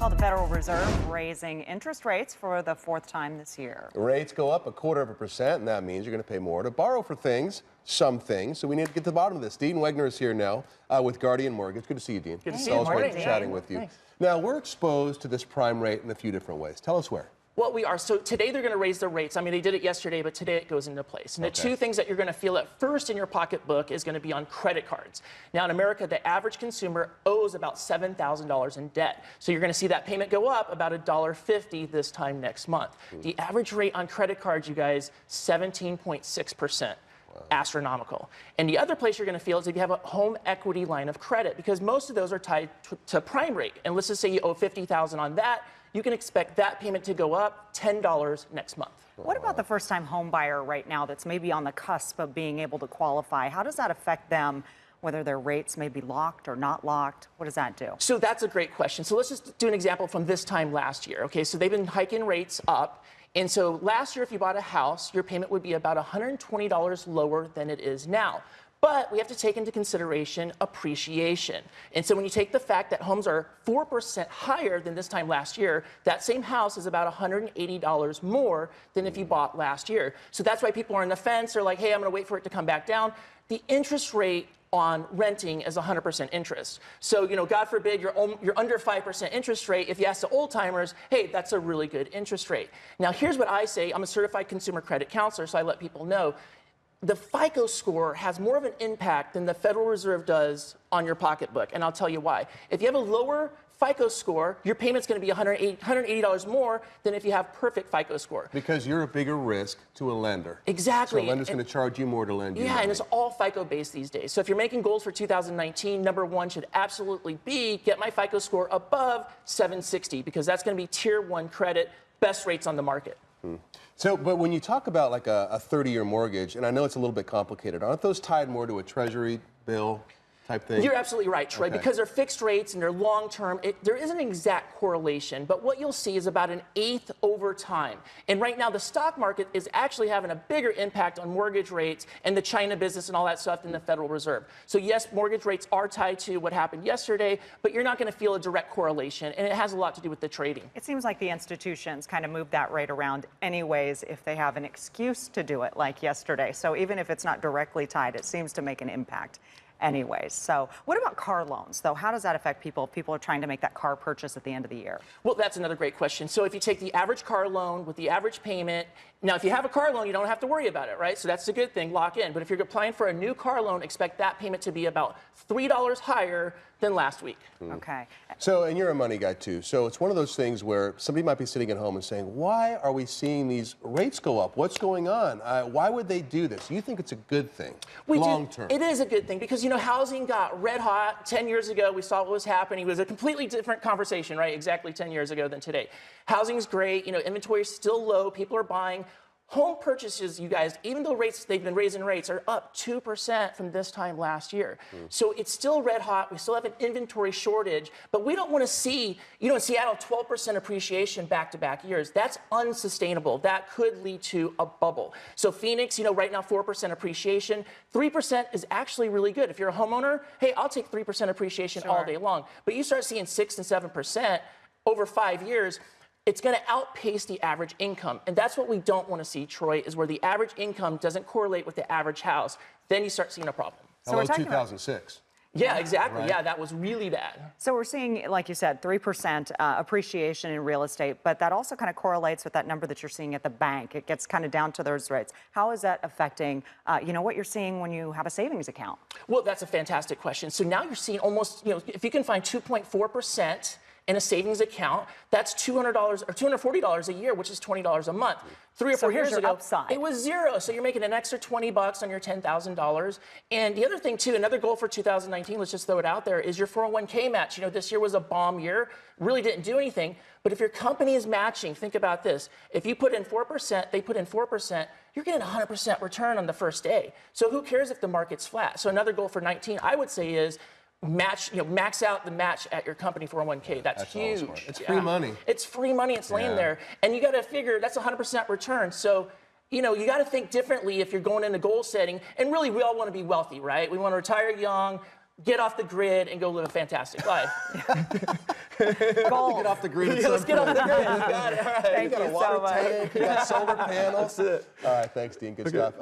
Well, the Federal Reserve raising interest rates for the fourth time this year. Rates go up 1/4%, and that means you're going to pay more to borrow for things, some things. So we need to get to the bottom of this. DEAN Wegner is here now with Guardian Mortgage. Good to see you, Dean. Good to see you. Always great chatting with you. Thanks. Now, we're exposed to this prime rate in a few different ways. Tell us where. Well, we are. So today they're going to raise their rates. I mean, they did it yesterday, but today it goes into place. And the two things that you're going to feel at first in your pocketbook is going to be on credit cards. Now, in America, the average consumer owes about $7,000 in debt. So you're going to see that payment go up about $1.50 this time next month. The average rate on credit cards, you guys, 17.6%. Astronomical. And the other place you're going to feel is if you have a home equity line of credit, because most of those are tied to prime rate. And let's just say you owe $50,000 on that, you can expect that payment to go up $10 next month. What about the first-time home buyer right now that's maybe on the cusp of being able to qualify? How does that affect them, whether their rates may be locked or not locked? What does that do? So that's a great question. So let's just do an example from this time last year. Okay, so they've been hiking rates up. And so last year, if you bought a house, your payment would be about $120 lower than it is now. But we have to take into consideration appreciation. And so when you take the fact that homes are 4% higher than this time last year, that same house is about $180 more than if you bought last year. So that's why people are on the fence. They're like, hey, I'm going to wait for it to come back down. The interest rate on renting is 100% interest. So, you know, God forbid you're under 5% interest rate. If you ask the old timers, hey, that's a really good interest rate. Now, here's what I say. I'm a certified consumer credit counselor, so I let people know. The FICO score has more of an impact than the Federal Reserve does on your pocketbook, and I'll tell you why. If you have a lower FICO score, your payment's going to be $180 more than if you have perfect FICO score. Because you're a bigger risk to a lender. Exactly. So a lender's going to charge you more to lend you. Yeah, and it's all FICO-based these days. So if you're making goals for 2019, number one should absolutely be get my FICO score above 760, because that's going to be Tier 1 credit, best rates on the market. So, but when you talk about like a 30-year mortgage, and I know it's a little bit complicated, aren't those tied more to a treasury bill type thing? You're absolutely right, Troy, because they're fixed rates and they're long-term. There isn't an exact correlation, but what you'll see is about an eighth over time. And right now, the stock market is actually having a bigger impact on mortgage rates and the China business and all that stuff than the Federal Reserve. So yes, mortgage rates are tied to what happened yesterday, but you're not going to feel a direct correlation, and it has a lot to do with the trading. It seems like the institutions kind of move that rate around anyways if they have an excuse to do it, like yesterday. So even if it's not directly tied, it seems to make an impact anyways. So what about car loans, though? How does that affect people if people are trying to make that car purchase at the end of the year? Well, that's another great question. So if you take the average car loan with the average payment, now if you have a car loan, you don't have to worry about it, right? So that's a good thing, lock in. But if you're applying for a new car loan, expect that payment to be about $3 higher than last week. Okay. So, and you're a money guy too, so it's one of those things where somebody might be sitting at home and saying, why are we seeing these rates go up? What's going on? Why would they do this? You think it's a good thing, long term? It is a good thing because, you know, housing got red hot 10 years ago. We saw what was happening. It was a completely different conversation, right? Exactly 10 years ago than today. Housing's great. You know, inventory is still low. People are buying. Home purchases, you guys, even though they've been raising rates, are up 2% from this time last year. So it's still red hot. We still have an inventory shortage, but we don't want to see, you know, in Seattle, 12% appreciation back-to-back years. That's unsustainable. That could lead to a bubble. So Phoenix, you know, right now 4% appreciation. 3% is actually really good. If you're a homeowner, hey, I'll take 3% appreciation all day long. But you start seeing 6 and 7% over 5 years, it's going to outpace the average income. And that's what we don't want to see, Troy, is where the average income doesn't correlate with the average house. Then you start seeing a problem. So we're talking 2006. Yeah, exactly. Right. Yeah, that was really bad. So we're seeing, like you said, 3% appreciation in real estate, but that also kind of correlates with that number that you're seeing at the bank. It gets kind of down to those rates. How is that affecting, you know, what you're seeing when you have a savings account? Well, that's a fantastic question. So now you're seeing almost, you know, if you can find 2.4% in a savings account, that's $200 or $240 a year, which is $20 a month. 3 or 4 years ago, it was zero. So you're making an extra $20 on your $10,000. And the other thing too, another goal for 2019, let's just throw it out there, is your 401k match. You know, this year was a bomb year, really didn't do anything. But if your company is matching, think about this. If you put in 4%, they put in 4%, you're getting 100% return on the first day. So who cares if the market's flat? So another goal for 19, I would say, is max out the match at your company 401k. That's huge. It's free money. It's free money. It's laying there. And you got to figure that's 100% return. So, you know, you got to think differently if you're going into goal setting. And really, we all want to be wealthy, right? We want to retire young, get off the grid and go live a fantastic life. Gold. Get off the grid. Yeah, let's get off the grid. You got it. All right. Thank You got you a water so much. tank. You got solar panels. All right, thanks, Dean. Good stuff.